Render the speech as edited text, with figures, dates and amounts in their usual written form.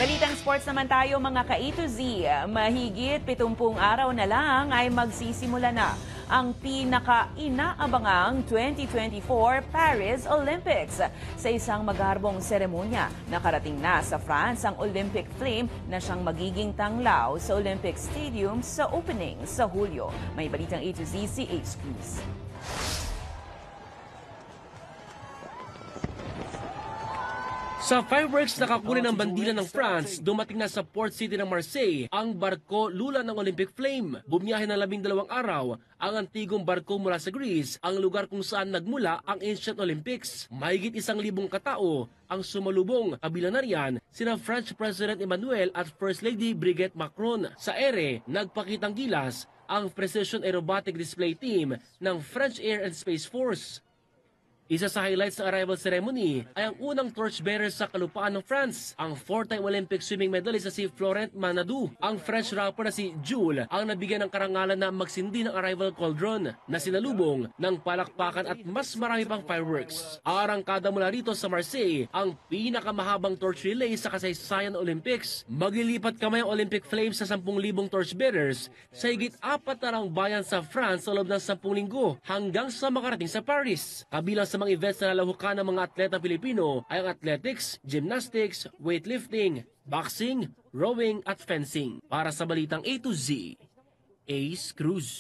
Balitang sports naman tayo mga ka-A to Z. Mahigit 70 araw na lang ay magsisimula na ang pinaka-inaabangang 2024 Paris Olympics. Sa isang magarbong seremonya, nakarating na sa France ang Olympic flame na siyang magiging tanglaw sa Olympic Stadium sa opening sa Hulyo. May balitang A to Z si H. Cruz. Sa fireworks na kakulay ng bandila ng France, dumating na sa port city ng Marseille ang barko lula ng Olympic Flame. Bumiyahe ng 12 araw ang antigong barko mula sa Greece, ang lugar kung saan nagmula ang Ancient Olympics. Mahigit 1,000 katao ang sumalubong, kabilang na riyan sina French President Emmanuel at First Lady Brigitte Macron. Sa ere, nagpakitang gilas ang Precision Aerobatic Display Team ng French Air and Space Force. Isa sa highlights ng arrival ceremony ay ang unang torchbearer sa kalupaan ng France, ang 4-time Olympic swimming medalist na si Florent Manadou. Ang French rapper na si Jules ang nabigyan ng karangalan na magsindi ng arrival cauldron na sinalubong ng palakpakan at mas marami pang fireworks. Arangkada mula rito sa Marseille ang pinakamahabang torch relay sa kasaysayan ng Olympics. Maglilipat kamay ang Olympic flames sa 10,000 torchbearers sa higit 4 na bayan sa France sa loob ng 10 linggo hanggang sa makarating sa Paris. Kabilang sa mga events na nalahukan ng mga atleta Pilipino ay ang athletics, gymnastics, weightlifting, boxing, rowing at fencing. Para sa Balitang A to Z, Ace Cruz.